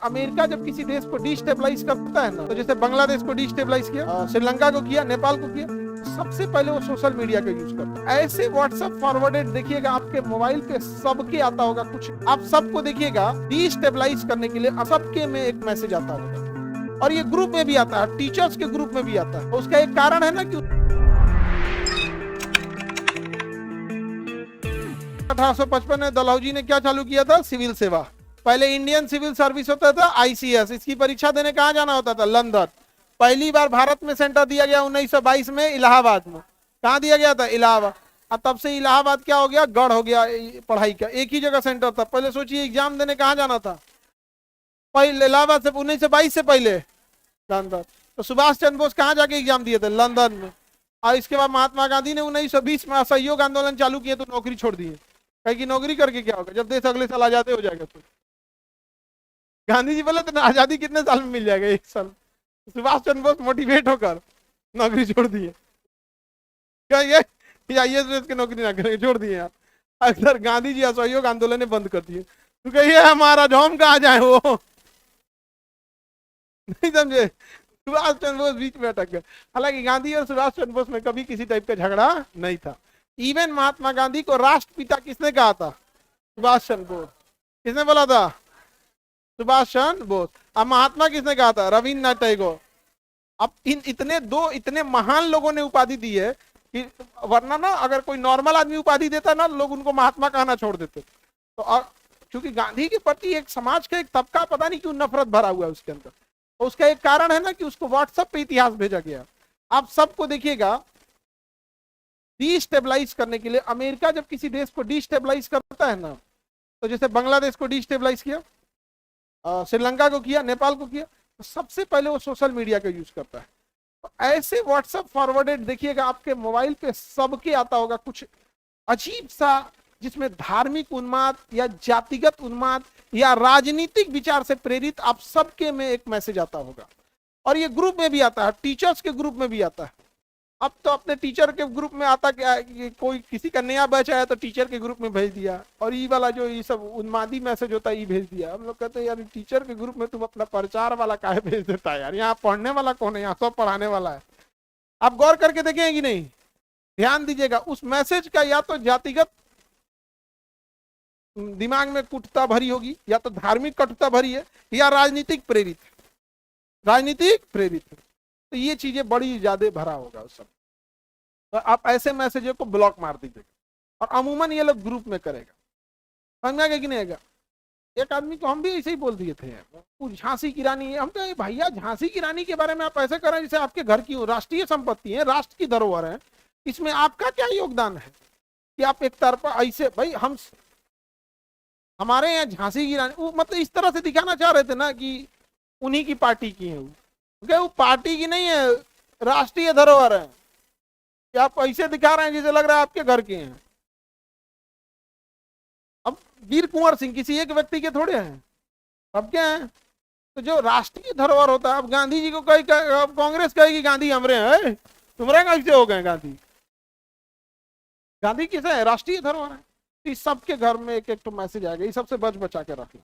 America जब किसी देश को डिस्टेबलाइज करता है ना, तो जैसे बांग्लादेश को डिस्टेबलाइज किया, श्रीलंका को किया, नेपाल को किया, सबसे पहले वो सोशल मीडिया का यूज करता है। ऐसे व्हाट्सएप फॉरवर्डेड देखिएगा आपके मोबाइल पे सबके आता होगा कुछ, आप सबको देखिएगा डिस्टेबलाइज करने के लिए सबके में एक मैसेज आता होगा, और ये ग्रुप में भी आता है, टीचर्स के ग्रुप में भी आता है। उसका एक कारण है ना कि 1855 में डलहौजी ने क्या चालू किया था? सिविल सेवा। पहले इंडियन सिविल सर्विस होता था, आईसीएस, इसकी परीक्षा देने कहाँ जाना होता था? लंदन। पहली बार भारत में सेंटर दिया गया 1922 में इलाहाबाद में। कहाँ दिया गया था? इलाहाबाद। और तब से इलाहाबाद क्या हो गया? गढ़ हो गया पढ़ाई का, एक ही जगह सेंटर था। पहले सोचिए एग्जाम देने कहाँ जाना था? पहले इलाहाबाद से 1922 से पहले लंदन। तो सुभाष चंद्र बोस कहाँ जाके एग्जाम दिए थे? लंदन में। और इसके बाद महात्मा गांधी ने 1920 में असहयोग आंदोलन चालू किए तो नौकरी छोड़ दिए। कहीं की नौकरी करके क्या होगा जब देश अगले साल आजादी हो जाएगा? तो गांधी जी बोले तो आजादी कितने साल में मिल जाएगा? 1 साल। सुभाष चंद्र बोस मोटिवेट होकर नौकरी छोड़ दिए। क्या ये आईएएस की नौकरी ना करेंगे, छोड़ दिए यार। अक्सर गांधी जी असहयोग आंदोलन बंद कर दिए। तो कहिए हमारा हम कहाँ जाए, वो नहीं समझे। सुभाष चंद्र बोस बीच में अटक गए। हालांकि गांधी और सुभाष चंद्र बोस में कभी किसी टाइप का झगड़ा नहीं था। इवन महात्मा गांधी को राष्ट्रपिता किसने कहा था? सुभाष चंद्र बोस। किसने बोला था? सुभाष चंद्र बोस। अब महात्मा किसने कहा था? रविन्द्रनाथ टैगोर। अब इतने महान लोगों ने उपाधि दी है कि वरना ना अगर कोई नॉर्मल आदमी उपाधि देता ना, लोग उनको महात्मा कहना छोड़ देते। तो क्योंकि गांधी के प्रति एक समाज का एक तबका पता नहीं क्यों नफरत भरा हुआ है उसके अंदर। तो उसका एक कारण है ना कि उसको व्हाट्सएप पे इतिहास भेजा गया। आप सबको देखिएगा डिस्टेबलाइज करने के लिए अमेरिका जब किसी देश को डिस्टेबलाइज करता है ना, तो जैसे बांग्लादेश को डिस्टेबलाइज किया, श्रीलंका को किया, नेपाल को किया, तो सबसे पहले वो सोशल मीडिया का यूज करता है। तो ऐसे व्हाट्सएप फॉरवर्डेड देखिएगा आपके मोबाइल पे सबके आता होगा कुछ अजीब सा, जिसमें धार्मिक उन्माद या जातिगत उन्माद या राजनीतिक विचार से प्रेरित आप सबके में एक मैसेज आता होगा। और ये ग्रुप में भी आता है, टीचर्स के ग्रुप में भी आता है। अब तो अपने टीचर के ग्रुप में आता क्या है कि कोई किसी का नया बैच आया तो टीचर के ग्रुप में भेज दिया, और ये वाला जो ये सब उन्मादी मैसेज होता है ये भेज दिया। हम लोग कहते हैं यार टीचर के ग्रुप में तुम अपना प्रचार वाला काहे भेज देता है यार? यहाँ पढ़ने वाला कौन है? यहाँ सब पढ़ाने वाला है। आप गौर करके देखेंगे कि नहीं? ध्यान दीजिएगा, उस मैसेज का या तो जातिगत दिमाग में कुटता भरी होगी, या तो धार्मिक कटुता भरी है, या राजनीतिक प्रेरित है। तो ये चीजें बड़ी ज्यादा भरा होगा उस सब। तो आप ऐसे मैसेजों को ब्लॉक मार दीजिएगा, और अमूमन ये लोग ग्रुप में करेगा। समझ में आएगा कि नहीं आएगा? एक आदमी को हम भी ऐसे ही बोल दिए थे, झांसी की रानी। हम कहे भैया झांसी की रानी के बारे में आप ऐसे करें जैसे आपके घर की राष्ट्रीय संपत्ति है, राष्ट्र की धरोहर है, इसमें आपका क्या योगदान है कि आप एक तरफा ऐसे? भाई हम हमारे यहाँ झांसी की रानी मतलब इस तरह से दिखाना चाह रहे थे ना कि उन्हीं की पार्टी की है। वो पार्टी की नहीं है, राष्ट्रीय धरोहर है। कि आप ऐसे दिखा रहे हैं जैसे लग रहा है आपके घर के हैं। अब वीर कुंवर सिंह किसी एक व्यक्ति के थोड़े हैं, अब क्या है? तो जो राष्ट्रीय धरोहर होता है, अब गांधी जी को कांग्रेस कहेगी गांधी हमरे हैं, तुम्हारे कैसे हो गए गांधी? गांधी किसे है? राष्ट्रीय धरोहर है। इस सबके घर में एक एक तो मैसेज आएगा, ये सबसे बच बचा के रखना।